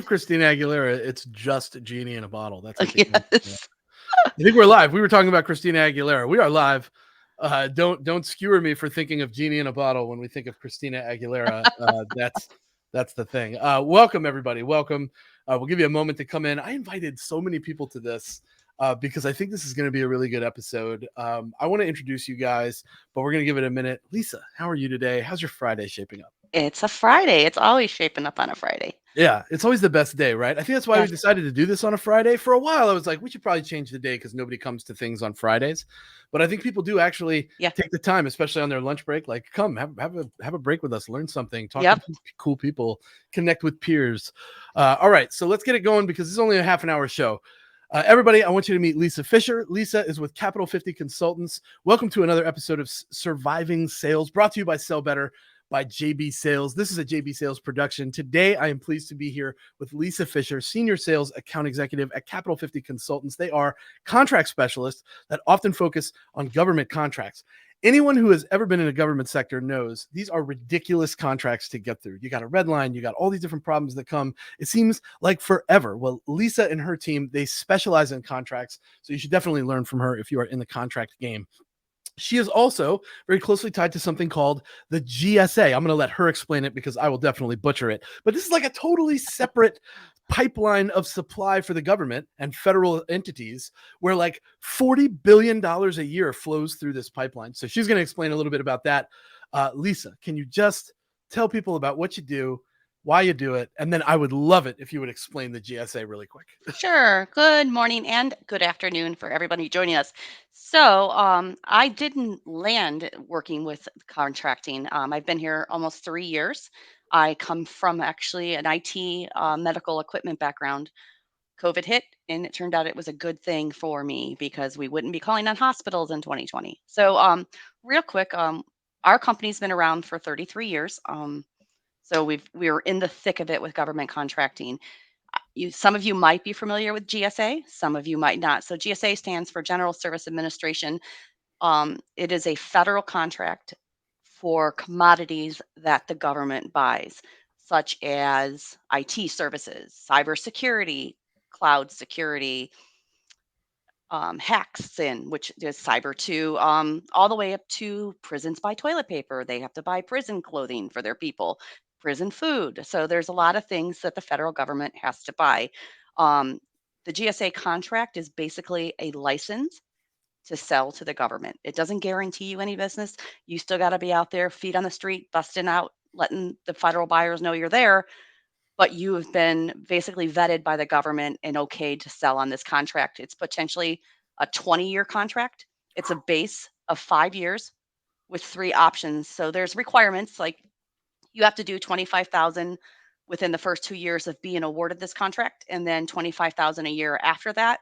of Christina Aguilera, it's just genie in a bottle. That's what they came up with. Yes. I think we're live. We were talking about Christina Aguilera. We are live. Don't skewer me for thinking of genie in a bottle when we think of Christina Aguilera. That's the thing. Welcome everybody. Welcome. We'll give you a moment to come in. I invited so many people to this because I think this is going to be a really good episode. I want to introduce you guys, but we're going to give it a minute. Lisa, how are you today? How's your Friday shaping up? It's a Friday. It's always shaping up on a Friday. Yeah, it's always the best day, right? I think that's why we Yes. decided to do this on a Friday. For a while, I was like, we should probably change the day because nobody comes to things on Fridays. But I think people do actually Yeah. take the time, especially on their lunch break. Like, come have a break with us, learn something, talk Yep. to cool people, connect with peers. All right, so let's get it going because this is only a half an hour show. Everybody, I want you to meet Lisa Fisher. Lisa is with Capital 50 Consultants. Welcome to another episode of Surviving Sales, brought to you by Sell Better by JB Sales. This is a JB Sales production. Today, I am pleased to be here with Lisa Fisher, Senior Sales Account Executive at Capital 50 Consultants. They are contract specialists that often focus on government contracts. Anyone who has ever been in a government sector knows these are ridiculous contracts to get through. You got a red line, you got all these different problems that come. It seems like forever. Well, Lisa and her team, they specialize in contracts. So you should definitely learn from her if you are in the contract game. She is also very closely tied to something called the GSA. I'm going to let her explain it because I will definitely butcher it. But this is like a totally separate pipeline of supply for the government and federal entities where like $40 billion a year flows through this pipeline. So she's going to explain a little bit about that. Lisa, can you just tell people about what you do, why you do it, and then I would love it if you would explain the GSA really quick. Sure. Good morning and good afternoon for everybody joining us. So, I didn't land working with contracting. I've been here almost 3 years. I come from actually an IT medical equipment background. COVID hit, and it turned out it was a good thing for me because we wouldn't be calling on hospitals in 2020. So, real quick, our company's been around for 33 years. So we're in the thick of it with government contracting. Some of you might be familiar with GSA, some of you might not. So GSA stands for General Service Administration. It is a federal contract for commodities that the government buys, such as IT services, cybersecurity, cloud security, hacks in, which is cyber too, all the way up to prisons buy toilet paper. They have to buy prison clothing for their people, prison food. So there's a lot of things that the federal government has to buy. Um, the GSA contract is basically a license to sell to the government. It doesn't guarantee you any business. You still got to be out there, feet on the street, busting out, letting the federal buyers know you're there, but you have been basically vetted by the government and okayed to sell on this contract. It's potentially a 20-year contract. It's a base of 5 years with three options. So there's requirements like you have to do 25,000 within the first 2 years of being awarded this contract, and then 25,000 a year after that.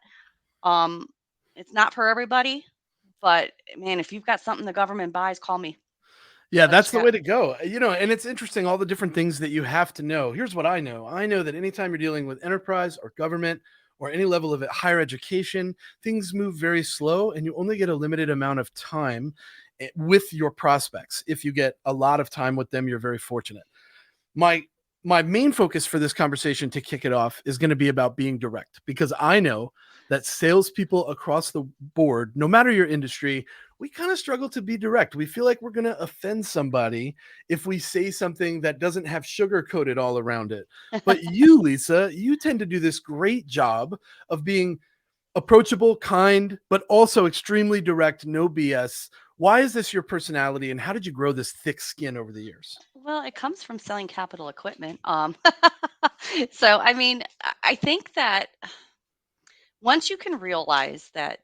Um, it's not for everybody, but man, if you've got something the government buys, call me. Yeah, Let's that's the chat. way to go. And it's interesting, all the different things that you have to know. Here's what I know. I know that anytime you're dealing with enterprise or government or any level of higher education, things move very slow and you only get a limited amount of time with your prospects. If you get a lot of time with them, you're very fortunate. My main focus for this conversation to kick it off is going to be about being direct, because I know that salespeople across the board, no matter your industry, we kind of struggle to be direct. We feel like we're going to offend somebody if we say something that doesn't have sugar coated all around it. But you, Lisa, you tend to do this great job of being approachable, kind, but also extremely direct, no BS. Why is this your personality, and how did you grow this thick skin over the years? Well, it comes from selling capital equipment. So I mean, I think that once you can realize that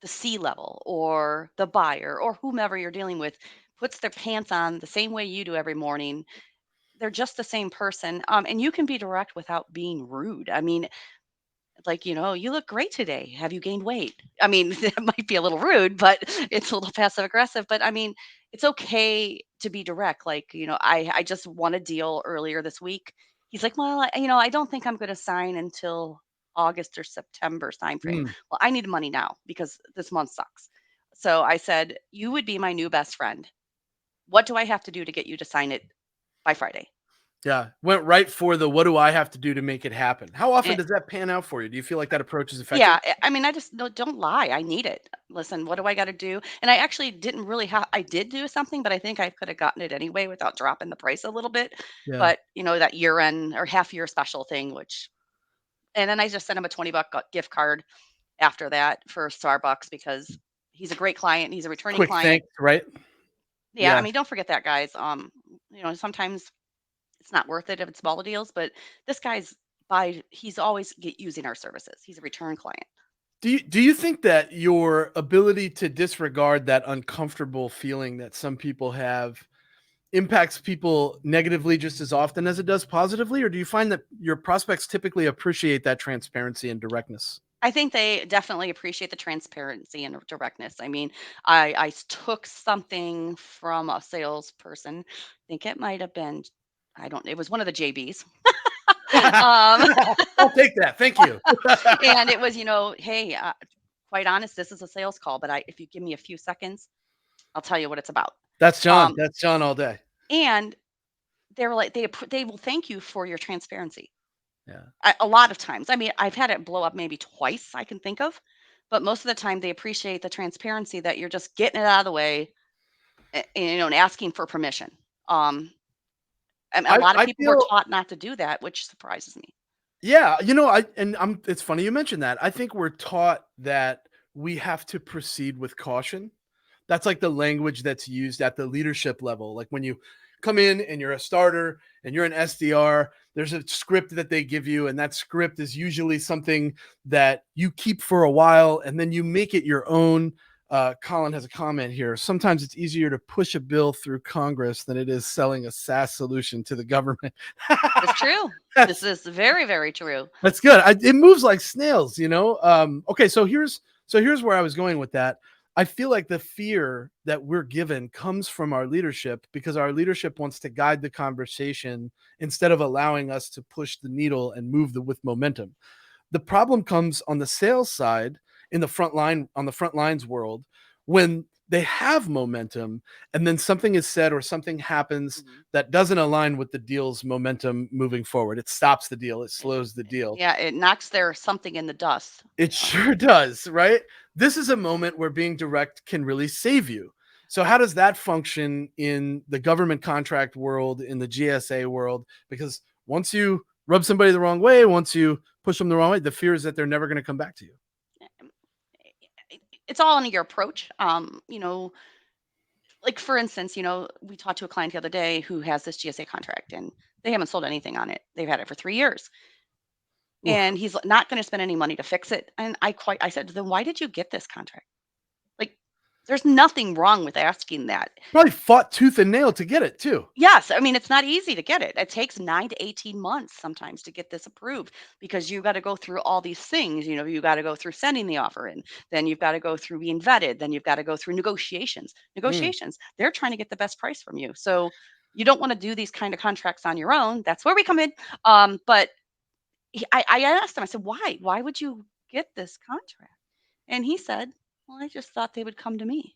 the C level or the buyer or whomever you're dealing with puts their pants on the same way you do every morning, they're just the same person. And you can be direct without being rude. I mean, like, you look great today. Have you gained weight? I mean, that might be a little rude, but it's a little passive aggressive. But I mean, it's okay to be direct. Like, I just won a deal earlier this week. He's like, well, I don't think I'm going to sign until August or September timeframe. Mm. Well, I need money now because this month sucks. So I said, you would be my new best friend. What do I have to do to get you to sign it by Friday? Yeah. Went right for the what do I have to do to make it happen? How often Eh, does that pan out for you? Do you feel like that approach is effective? yeah, I mean, I just don't lie. I need it. Listen, what do I got to do? And I actually didn't really have. I did do something, but I think I could have gotten it anyway without dropping the price a little bit. Yeah. But that year end or half year special thing, which and then I just sent him a $20 gift card after that for Starbucks because he's a great client. He's a returning Quick client. thanks, right? Yeah, I Yeah. mean, don't forget that, guys. Sometimes it's not worth it if it's small deals, but this guy's he's always using our services. He's a return client. Do you think that your ability to disregard that uncomfortable feeling that some people have impacts people negatively just as often as it does positively? Or do you find that your prospects typically appreciate that transparency and directness? I think they definitely appreciate the transparency and directness. I mean, I took something from a salesperson. I think it might have been, I don't, it was one of the JBs. Um, I'll take that. Thank you. and it was, hey, quite honest, this is a sales call, but if you give me a few seconds, I'll tell you what it's about. That's John. Um, That's John all day. and they were like, they will thank you for your transparency. Yeah. A lot of times. I mean, I've had it blow up maybe twice I can think of, but most of the time they appreciate the transparency that you're just getting it out of the way, and asking for permission. Um, and a lot of I people were feel taught not to do that, which surprises me. yeah, I'm it's funny you mentioned that. I think we're taught that we have to proceed with caution. That's like the language that's used at the leadership level. Like when you come in and you're a starter and you're an SDR, there's a script that they give you, and that script is usually something that you keep for a while and then you make it your own. Colin has a comment here. Sometimes it's easier to push a bill through Congress than it is selling a SaaS solution to the government. It's true. This that's is very, very true. that's good. It moves like snails. Okay, so here's where I was going with that. I feel like the fear that we're given comes from our leadership because our leadership wants to guide the conversation instead of allowing us to push the needle and move with momentum. The problem comes on the sales side in the front line on the front lines world when they have momentum and then something is said or something happens Mhm. that doesn't align with the deal's momentum moving forward. It stops the deal, it slows the deal. Yeah, it knocks their something in the dust. It Uh, sure does, right? This is a moment where being direct can really save you. So how does that function in the government contract world, in the GSA world? Because once you rub somebody the wrong way, once you push them the wrong way, the fear is that they're never going to come back to you. it's all in your approach. Like for instance, we talked to a client the other day who has this GSA contract and they haven't sold anything on it. They've had it for 3 years. Oof. And he's not gonna spend any money to fix it, and I said, "Then why did you get this contract?" Like, there's nothing wrong with asking that. Probably fought tooth and nail to get it too. Yes, I mean, it's not easy to get it. It takes 9 to 18 months sometimes to get this approved because you gotta go through all these things, you gotta go through sending the offer in, then you've gotta go through being vetted, then you've gotta go through negotiations. Mm, Negotiations, they're trying to get the best price from you, so you don't wanna do these kind of contracts on your own, that's where we come in, but I asked him, I said, "Why? Why would you get this contract?" And he said, "Well, I just thought they would come to me."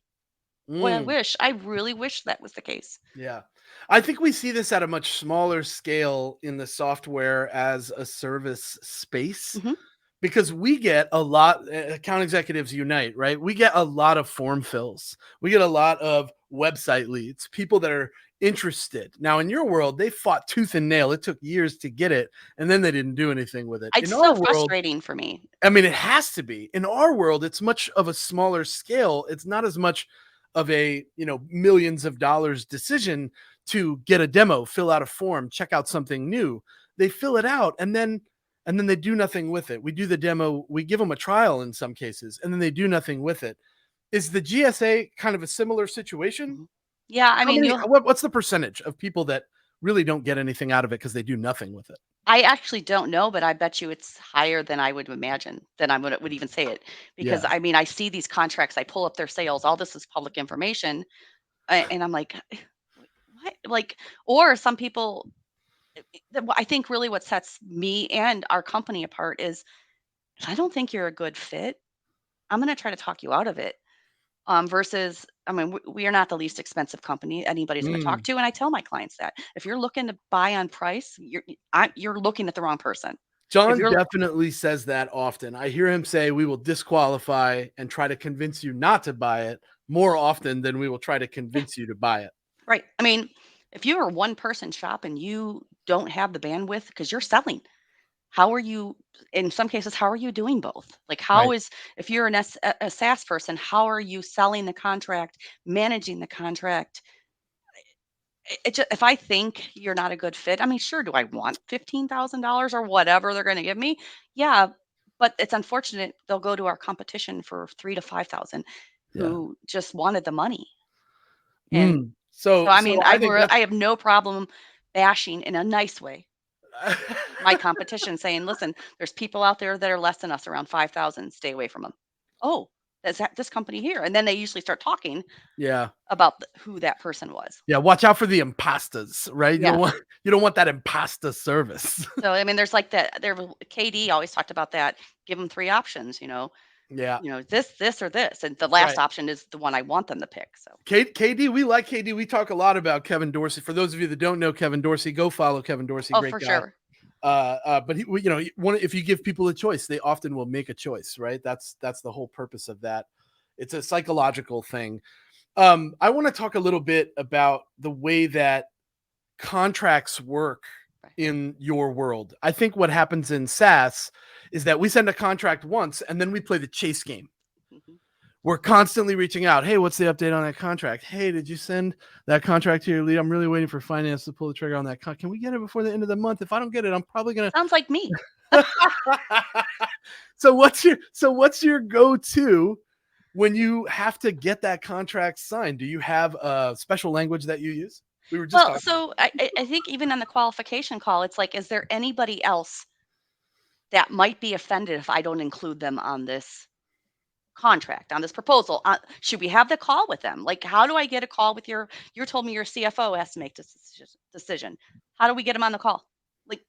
Boy, mm. I really wish that was the case. Yeah. I think we see this at a much smaller scale in the software as a service space Mhm. because we get a lot, account executives unite, right? We get a lot of form fills. We get a lot of website leads, people that are interested. Now, in your world, they fought tooth and nail. It took years to get it, and then they didn't do anything with it. It's In our so world, frustrating for me. I mean, it has to be. In our world, it's much of a smaller scale. It's not as much of a, millions of dollars decision to get a demo, fill out a form, check out something new. They fill it out and then they do nothing with it. We do the demo, we give them a trial in some cases, and then they do nothing with it. Is the GSA kind of a similar situation? Mhm. Yeah, I mean, What's the percentage of people that really don't get anything out of it because they do nothing with it? I actually don't know, but I bet you it's higher than I would imagine, than I would even say it. Because Yeah. I mean, I see these contracts, I pull up their sales, all this is public information, and I'm like, what? Like, or some people, I think really what sets me and our company apart is if I don't think you're a good fit, I'm going to try to talk you out of it. versus, I mean, we are not the least expensive company anybody's going to talk Mm. to. And I tell my clients that if you're looking to buy on price, you're looking at the wrong person. If John you're definitely says that often. I hear him say, "We will disqualify and try to convince you not to buy it more often than we will try to Yeah, convince you to buy it." right. I mean, if you're a one person shop and you don't have the bandwidth because you're selling, how are you, in some cases, how are you doing both? Like, how Right. is, if you're a SaaS person, how are you selling the contract, managing the contract? It just, if I think you're not a good fit, I mean, sure, do I want $15,000 or whatever they're going to give me? Yeah, but it's unfortunate they'll go to our competition for 3 to 5,000 Yeah. who just wanted the money. And Mm. so, I mean, So I think that's I have no problem bashing in a nice way my competition, saying, "Listen, there's people out there that are less than us, around 5,000. Stay away from them." Oh, that's this company here, and then they usually start talking yeah. about who that person was. Yeah, watch out for the impastas, right? Yeah. You don't want that impasta service. So, I mean, there's like that. KD always talked about that. Give them three options. Yeah. This, or this, and the last Right. option is the one I want them to pick. So, KD, we like KD. We talk a lot about Kevin Dorsey. For those of you that don't know Kevin Dorsey, go follow Kevin Dorsey. oh, Great for guy. sure. But if you give people a choice, they often will make a choice, right? That's the whole purpose of that. It's a psychological thing. I want to talk a little bit about the way that contracts work Right. in your world. I think what happens in SaaS is that we send a contract once and then we play the chase game. Mhm. We're constantly reaching out. Hey, what's the update on that contract? Hey, did you send that contract to your lead? I'm really waiting for finance to pull the trigger on that. Can we get it before the end of the month? If I don't get it, I'm probably gonna. Sounds like me. So what's your go-to when you have to get that contract signed? Do you have a special language that you use? We were just Well, talking. so I think even on the qualification call, it's like, is there anybody else that might be offended if I don't include them on this contract, on this proposal? Should we have the call with them? Like, how do I get a call with you told me your CFO has to make this decision. How do we get him on the call? Like,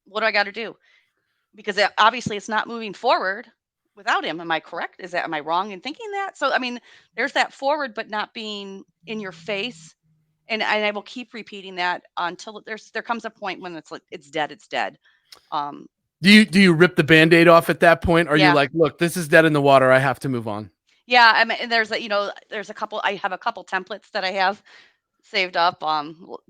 what do I got to do? Because obviously it's not moving forward without him. Am I correct? Am I wrong in thinking that? So, I mean, there's that forward, but not being in your face. And I will keep repeating that until there comes a point when it's like, it's dead, it's dead. Um, Do you rip the Band-Aid off at that point? Are you yeah. like, look, this is dead in the water. I have to move on. Yeah, I mean, and there's a couple. I have a couple templates that I have saved up,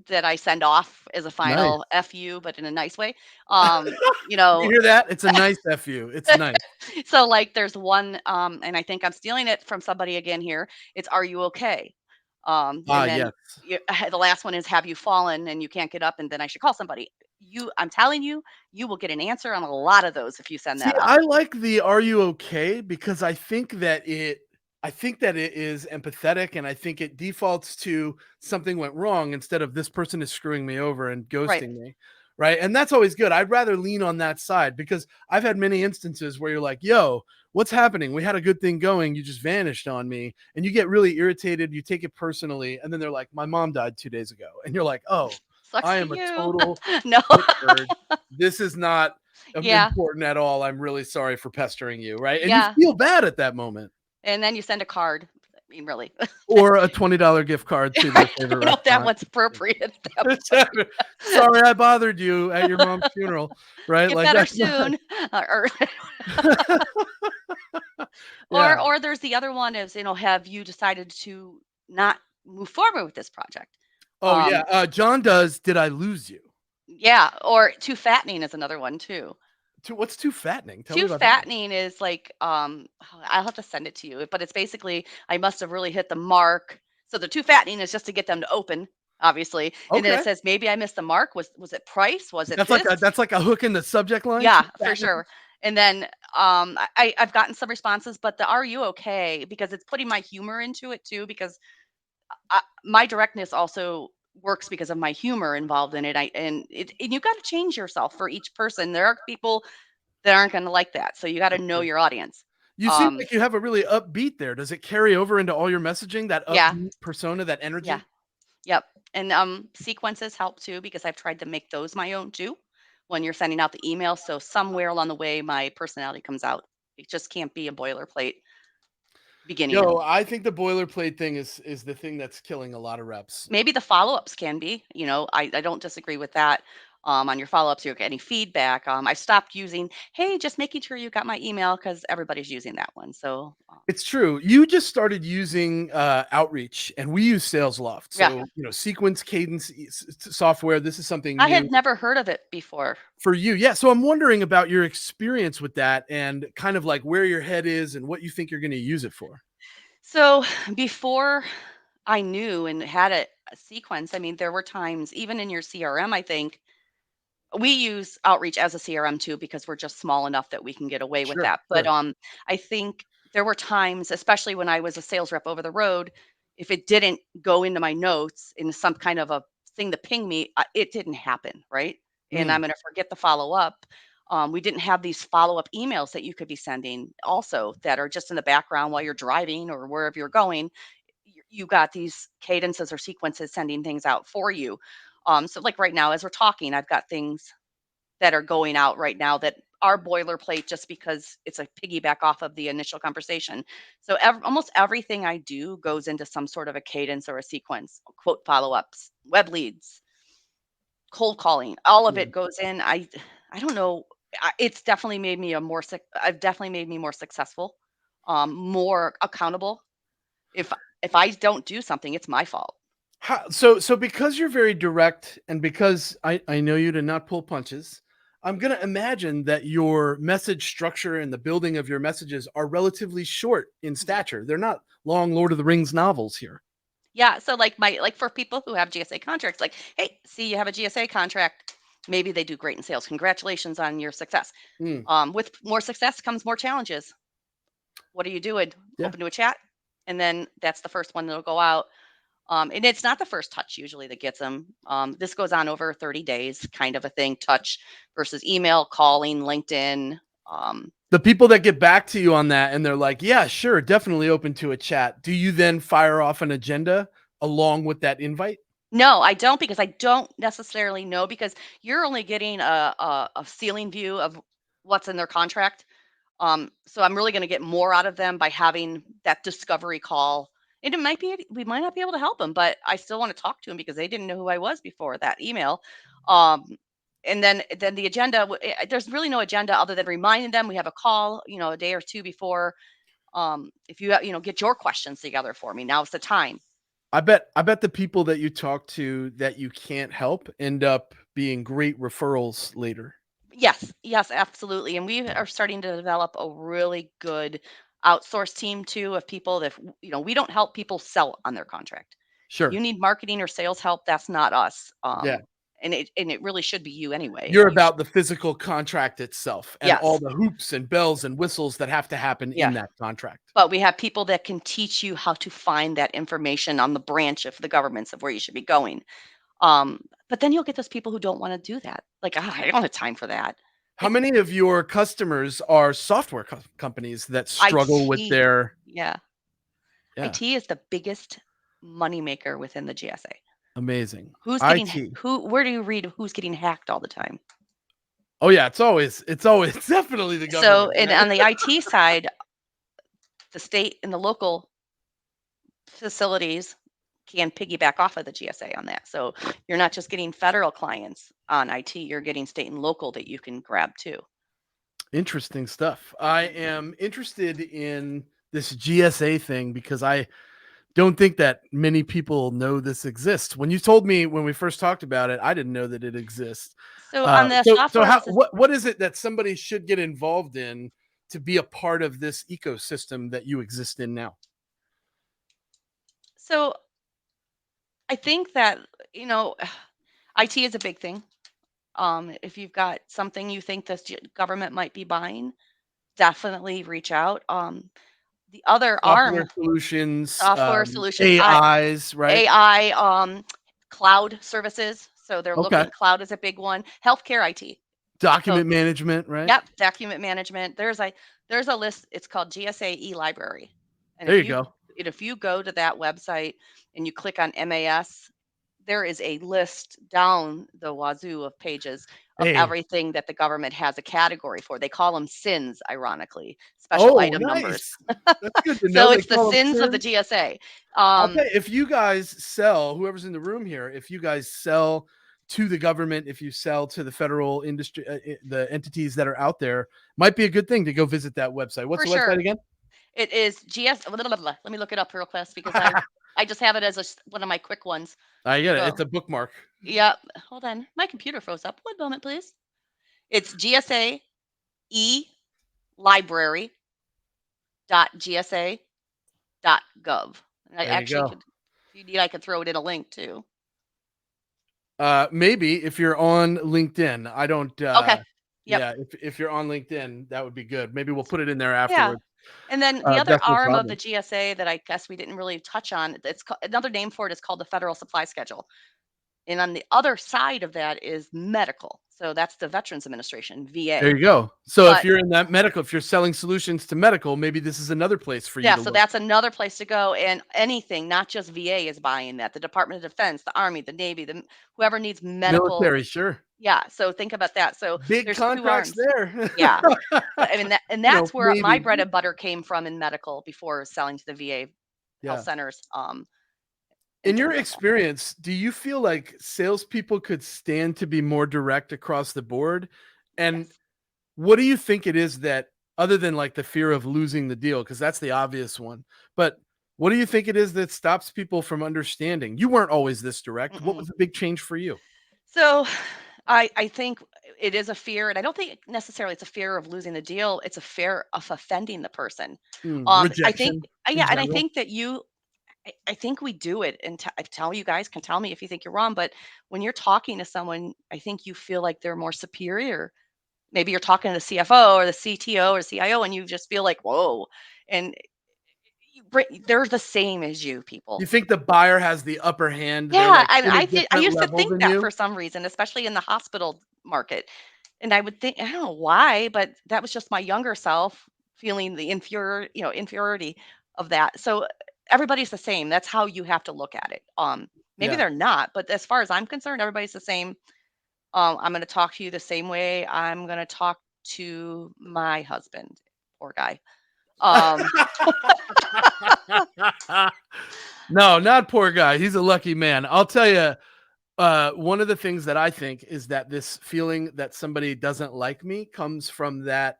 that I send off as a Nice. final fu, but in a nice way. Um, you You know, hear that? It's a nice FU. It's nice. so like there's one, and I think I'm stealing it from somebody again here. It's "Are you okay?" Ah, And then yes. the last one is "Have you fallen and you can't get up and then I should call somebody." I'm telling you, you will get an answer on a lot of those if you send See, that out. I like the "Are you okay?" because I think that it is empathetic, and I think it defaults to something went wrong instead of this person is screwing me over and Right. ghosting me, right? And that's always good. I'd rather lean on that side because I've had many instances where you're like, "Yo, what's happening? We had a good thing going, you just vanished on me." And you get really irritated, you take it personally, and then they're like, "My mom died 2 days ago." And you're like, "Oh, Sucks I for am a you. total No. shitbird. This is not Yeah. important at all. I'm really sorry for pestering you," right? And you Yeah. feel bad at that moment. And then you send a card. I mean, really. Or a $20 gift card to their I favorite don't know if that restaurant. one's appropriate at that point. Sorry I bothered you at your mom's funeral, right? Get Like better that's not. soon. Or Yeah. or there's the other one is, have you decided to not move forward with this project? Oh, yeah, Um, John does "Did I lose you?" yeah, or too fattening is another one too. What's too fattening? Tell me Too about that. fattening is like, I'll have to send it to you, but it's basically, I must have really hit the mark. So the too fattening is just to get them to open, obviously. And then it Okay. says, maybe I missed the mark. Was it price? Was it That's like this? a hook in the subject line, "Too Yeah, for fattening?" sure. And then I've gotten some responses, but the "Are you okay?" because it's putting my humor into it too, because my directness also works because of my humor involved in it. And you got to change yourself for each person. There are people that aren't going to like that, so you got to know your audience. You seem Um, like you have a really upbeat there. Does it carry over into all your messaging, that yeah, upbeat persona, that yeah, energy? yep. And sequences help too because I've tried to make those my own too. When you're sending out the email, so somewhere along the way, my personality comes out. It just can't be a boilerplate. beginning Yo, them. I think the boilerplate thing is the thing that's killing a lot of reps. Maybe the follow-ups can be, I don't disagree with that. On your follow-ups, you're getting feedback. I stopped using, "Hey, just making sure you got my email," because everybody's using that one. So, It's true. You just started using Outreach, and we use SalesLoft. yeah, So, sequence cadence software. This is something I new had never heard of it before. for you. Yeah. So I'm wondering about your experience with that and kind of like where your head is and what you think you're going to use it for. So, before I knew and had a sequence, I mean, there were times even in your CRM, I think, we use Outreach as a CRM too because we're just small enough that we can get away with Sure, that. But sure. I think there were times, especially when I was a sales rep over the road, if it didn't go into my notes in some kind of a thing to ping me, it didn't happen, right? And Mm, I'm going to forget the follow up. We didn't have these follow up emails that you could be sending also that are just in the background while you're driving or wherever you're going. You got these cadences or sequences sending things out for you. So like right now, as we're talking, I've got things that are going out right now that are boilerplate just because it's a piggyback off of the initial conversation. So almost everything I do goes into some sort of a cadence or a sequence, quote follow-ups, web leads, cold calling, all of yeah. it goes in. I don't know. It's definitely made me I've definitely made me more successful, more accountable. If I don't do something, it's my fault. So because you're very direct and because I know you to not pull punches, I'm gonna imagine that your message structure and the building of your messages are relatively short in Mhm. stature. They're not long Lord of the Rings novels here. Yeah, so like for people who have GSA contracts, like, hey, see you have a GSA contract. Maybe they do great in sales. Congratulations on your success. Mm, With more success comes more challenges. What are you doing? yeah. Open to a chat, and then that's the first one that'll go out. And it's not the first touch usually that gets them. This goes on over 30 days, kind of a thing. Touch versus email, calling, LinkedIn. Um, The people that get back to you on that and they're like, "Yeah, sure, definitely open to a chat." Do you then fire off an agenda along with that invite? no, I don't because I don't necessarily know because you're only getting a ceiling view of what's in their contract. So I'm really going to get more out of them by having that discovery call. And it might be we might not be able to help them, but I still want to talk to them because they didn't know who I was before that email. Um, and then the agenda, there's really no agenda other than reminding them we have a call, a day or two before. If you get your questions together for me, now's the time. I bet the people that you talk to that you can't help end up being great referrals later. Yes, yes, absolutely. And we are starting to develop a really good outsource team too of people that we don't help people sell on their contract. If you Sure. need marketing or sales help, that's not us. Yeah. And it really should be you anyway. You're about the physical contract itself and all Yes, the hoops and bells and whistles that have to happen in yeah. that contract. But we have people that can teach you how to find that information on the branch of the governments of where you should be going. Um, but then you'll get those people who don't want to do that. Like, I don't have time for that. How Like many of your customers are software companies that struggle with IT, their yeah. yeah, IT is the biggest moneymaker within the GSA. amazing. Who's getting IT. where do you read who's getting hacked all the time? Oh yeah, it's always definitely the So, government, and right? on the IT side, the state and the local facilities can piggyback off of the GSA on that. So, you're not just getting federal clients on IT, you're getting state and local that you can grab too. Interesting stuff. I am interested in this GSA thing because I don't think that many people know this exists. When you told me when we first talked about it, I didn't know that it exists. So, on the So software how what is it that somebody should get involved in to be a part of this ecosystem that you exist in now? so I think that, you know, IT is a big thing. If you've got something you think the government might be buying, definitely reach out. The other Software arm, solutions, software solutions, AIs, right? AI, cloud services. So they're Okay. looking, cloud is a big one. Healthcare IT. So Document management, right? yep, document management. There's a list. It's called GSA e-library, and There you go. if you go to that website and you click on MAS, there is a list down the wazoo of pages of Hey. everything that the government has a category for. They call them SINs, ironically, special Oh, item numbers. nice. That's good to know. So They it's the call them SINs of the sins. GSA. I'll tell you, if you guys sell, whoever's in the room here, if you guys sell to the government, if you sell to the federal industry, the entities that are out there, might be a good thing to go visit that website. What's For the website sure. again? It is GS. Blah, blah, blah. Let me look it up real fast because I just have it as one of my quick ones I to get it. It's go. a bookmark. Yep. Hold on. My computer froze up. One moment, please. It's GSA library.gsa.gov. I There you actually go. could, if you need, I could throw it in a link too. Maybe if you're on LinkedIn, I don't. Okay. Yep. Yeah, if you're on LinkedIn, that would be good. Maybe we'll put it in there Yeah. afterwards. And then the other That's no arm of the problem. GSA that I guess we didn't really touch on, another name for it is called the Federal Supply Schedule. And on the other side of that is medical. So that's the Veterans Administration, There VA. you go. So if But you're in that medical, if you're selling solutions to medical, maybe this is another place for you yeah, to so look. that's another place to go. And anything, not just VA is buying that. The Department of Defense, the Army, the Navy, whoever needs medical. Military, sure. Yeah. So think about that. So Big there's two contracts arms. there. Yeah. So I mean that's where my Navy. bread and butter came from in medical before selling to the VA health Yeah. centers and In your things like that. experience, do you feel like salespeople could stand to be more direct across the board? And Yes. what do you think it is that, other than like the fear of losing the deal, because that's the obvious one, but what do you think it is that stops people from understanding? You weren't always this direct. What Mm-mm. was the big change for you? So I think it is a fear, and I don't think necessarily it's a fear of losing the deal. It's a fear of offending the person. I think, Rejection in yeah, and I general. think that I think we do it, and I tell you guys can tell me if you think you're wrong, but when you're talking to someone, I think you feel like they're more superior. Maybe you're talking to the CFO or the CTO or CIO, and you just feel like, whoa, and they're the same as you, You people. think the buyer has the upper hand? They're Yeah, like and in a I different used to level think than that you? for some reason, especially in the hospital market. And I would think, I don't know why, but that was just my younger self feeling the inferiority of that. So everybody's the same. That's how you have to look at it. Maybe Yeah. they're not, but as far as I'm concerned, everybody's the same. I'm going to talk to you the same way I'm going to talk to my husband. Poor guy. Um, No, not poor guy. He's a lucky man. I'll tell you, one of the things that I think is that this feeling that somebody doesn't like me comes from that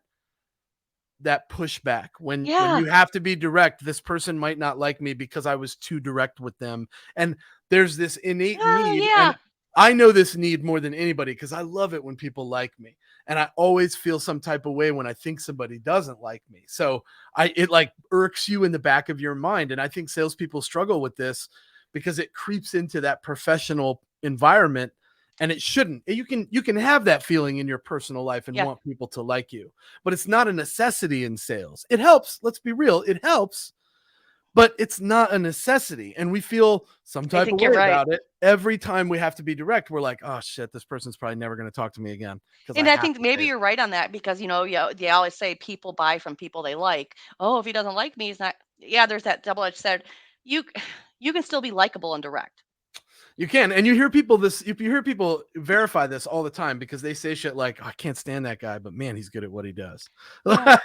pushback. When yeah. you have to be direct, this person might not like me because I was too direct with them. And there's this innate Oh, need, and yeah. I know this need more than anybody because I love it when people like me. And I always feel some type of way when I think somebody doesn't like me. So it like irks you in the back of your mind. And I think salespeople struggle with this because it creeps into that professional environment, and it shouldn't. You can have that feeling in your personal life and Yeah. want people to like you, but it's not a necessity in sales. It helps. Let's be real. It helps, but it's not a necessity. And we feel some I type of think you're way right. about it. Every time we have to be direct, we're like, oh shit, this person's probably never going to talk to me again because I And I have think to maybe say it. you're right on that because, yeah, they always say people buy from people they like. Oh, if he doesn't like me, he's not. Yeah, there's that double-edged sword. You you can still be likable and direct. You can. And you hear people verify this all the time because they say shit like, oh, I can't stand that guy, but man, he's good at what he does. Yeah,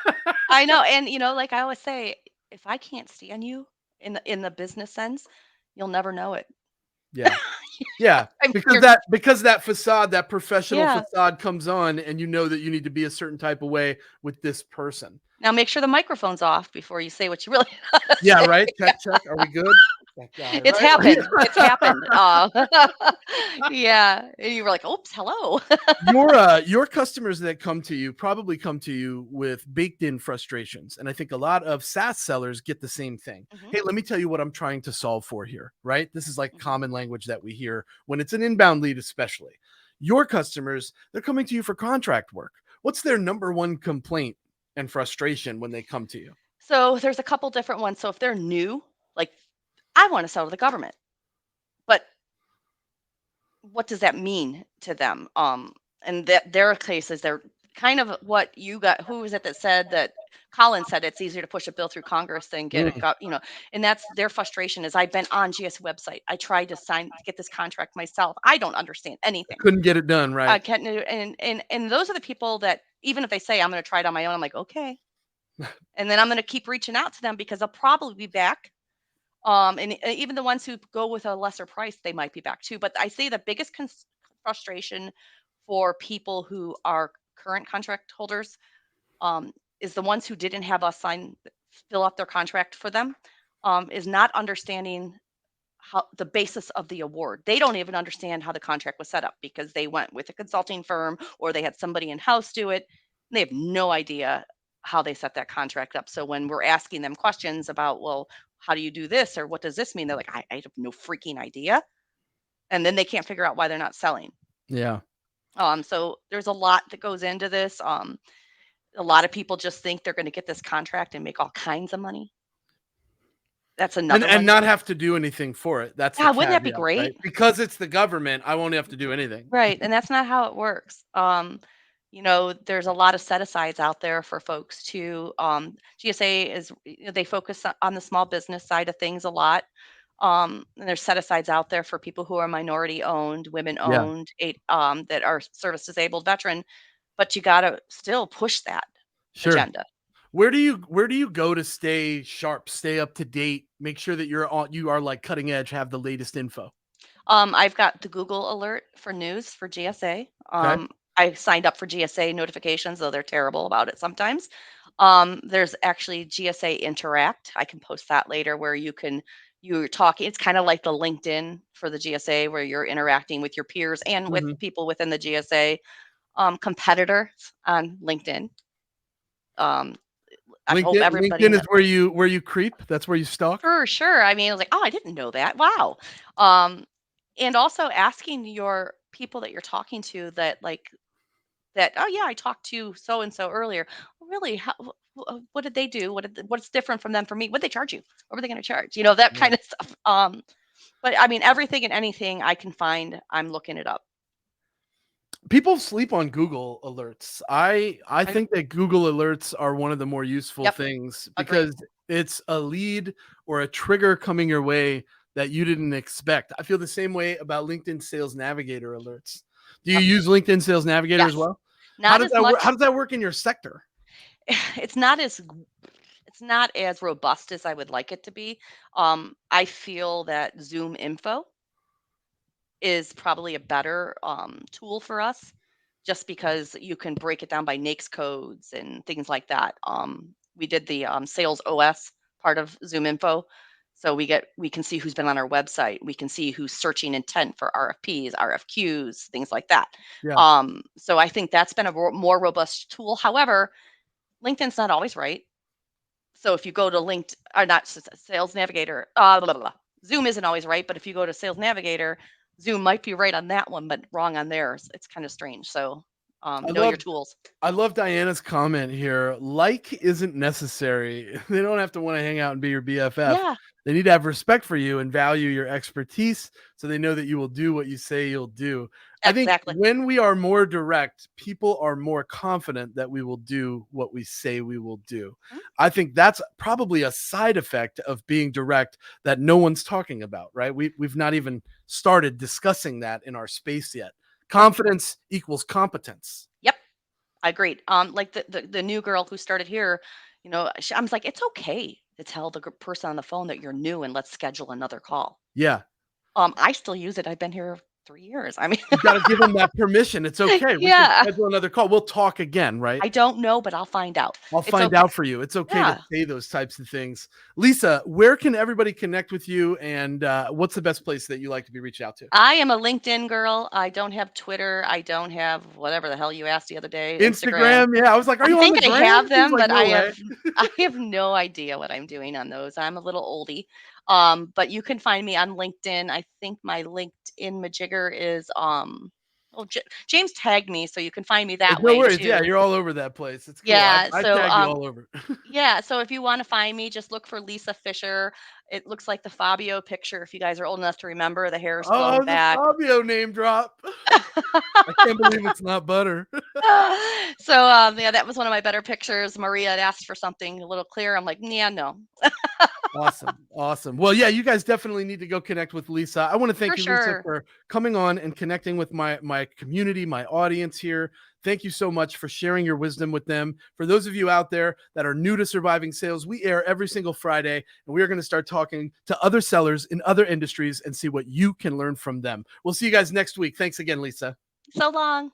I know. And like I always say, if I can't stand you in the business sense, you'll never know it. Yeah. Yeah, I mean, because that facade, that professional yeah. facade comes on, and you know that you need to be a certain type of way with this person. Now make sure the microphone's off before you say what you really want to Yeah, say. right? Check, check. Are we good? That guy, It's right? happened. It's happened. Yeah. And you were like, "Oops, hello." Your customers that come to you probably come to you with baked in frustrations. And I think a lot of SaaS sellers get the same thing. Mhm, Hey, let me tell you what I'm trying to solve for here, right? This is like mhm. common language that we hear when it's an inbound lead, especially. Your customers, they're coming to you for contract work. What's their number one complaint and frustration when they come to you? So there's a couple different ones. So if they're new, like I want to sell to the government, but what does that mean to them? And that their case is they're kind of what you got. Who was it that said that? Colin said it's easier to push a bill through Congress than get it, and that's their frustration. Is I've been on GS website. I tried to get this contract myself. I don't understand anything. Couldn't get it done, I right? can't, and those are the people that even if they say I'm going to try it on my own, I'm like, okay, and then I'm going to keep reaching out to them because they'll probably be back. And even the ones who go with a lesser price, they might be back too. But I say the biggest frustration for people who are current contract holders is the ones who didn't have us fill out their contract for them, is not understanding how the basis of the award. They don't even understand how the contract was set up because they went with a consulting firm or they had somebody in house do it. They have no idea how they set that contract up. So when we're asking them questions about, well, how do you do this or what does this mean? They're like, I have no freaking idea. And then they can't figure out why they're not selling. Yeah. So there's a lot that goes into this. A lot of people just think they're going to get this contract and make all kinds of money. That's another and one. not have to do anything for it. That's Yeah, the wouldn't that be caveat, great? right? Because it's the government, I won't have to do anything. Right, and that's not how it works. There's a lot of set asides out there for folks too. GSA is they focus on the small business side of things a lot. And there's set asides out there for people who are minority owned, women Yeah. owned, that are service disabled veteran, but you got to still push that Sure. agenda. Where do you go to stay sharp, stay up to date, make sure that you are like cutting edge, have the latest info? I've got the Google alert for news for GSA. Okay. I signed up for GSA notifications, though they're terrible about it sometimes. There's actually GSA Interact. I can post that later where you're talking. It's kind of like the LinkedIn for the GSA where you're interacting with your peers and with people within the GSA. Competitors on LinkedIn. I hope everybody LinkedIn is where you creep. That's where you stalk. For sure. I mean, I was like, oh, I didn't know that. Wow. And also asking your people that you're talking to that, oh yeah, I talked to so and so earlier. Really, what did they do? What's different from them for me? What did they charge you? What were they going to charge? That kind of stuff. But I mean, everything and anything I can find, I'm looking it up. People sleep on Google alerts. I think that Google alerts are one of the more useful things because it's a lead or a trigger coming your way that you didn't expect. I feel the same way about LinkedIn Sales Navigator alerts. Do you use LinkedIn Sales Navigator as well? How does that work in your sector? It's not as robust as I would like it to be. I feel that Zoom Info is probably a better tool for us just because you can break it down by NAICS codes and things like that. We did the Sales OS part of Zoom Info. So we can see who's been on our website. We can see who's searching intent for RFPs, RFQs, things like that. Yeah. So I think that's been a more robust tool. However, LinkedIn's not always right. So if you go to LinkedIn, or not Sales Navigator, blah, blah, blah. Zoom isn't always right, but if you go to Sales Navigator, Zoom might be right on that one, but wrong on theirs. It's kind of strange. So know your tools. I love Diana's comment here. Like isn't necessary. They don't have to want to hang out and be your BFF. Yeah. They need to have respect for you and value your expertise so they know that you will do what you say you'll do. Exactly. I think when we are more direct, people are more confident that we will do what we say we will do. Mm-hmm. I think that's probably a side effect of being direct that no one's talking about, right? We've not even started discussing that in our space yet. Confidence equals competence. Yep. I agreed. Like the new girl who started here, I was like, it's okay to tell the person on the phone that you're new and let's schedule another call. Yeah. I still use it. I've been here 3 years. I mean, you got to give them that permission. It's okay. We can schedule another call. We'll talk again, right? I don't know, but I'll find out. I'll find out for you. It's okay to say those types of things. Lisa, where can everybody connect with you, and what's the best place that you like to be reached out to? I am a LinkedIn girl. I don't have Twitter. I don't have whatever the hell you asked the other day. Instagram. Yeah, I was like, are you on the gram? I have them, but I have no idea what I'm doing on those. I'm a little oldie. But you can find me on LinkedIn. I think my LinkedIn majigger is James tagged me, so you can find me that way. No worries. Too. Yeah, you're all over that place. It's cool. Yeah, I tag you all over. Yeah, so if you want to find me, just look for Lisa Fisher. It looks like the Fabio picture, if you guys are old enough to remember, the hair's Oh, blown the back. Fabio name drop. I can't believe it's not butter. So, yeah, that was one of my better pictures. Maria had asked for something a little clearer. I'm like, yeah, no. Awesome. Well, yeah, you guys definitely need to go connect with Lisa. I want to thank For you, Lisa, sure. for coming on and connecting with my community, my audience here. Thank you so much for sharing your wisdom with them. For those of you out there that are new to surviving sales, we air every single Friday, and we are going to start talking to other sellers in other industries and see what you can learn from them. We'll see you guys next week. Thanks again, Lisa. So long.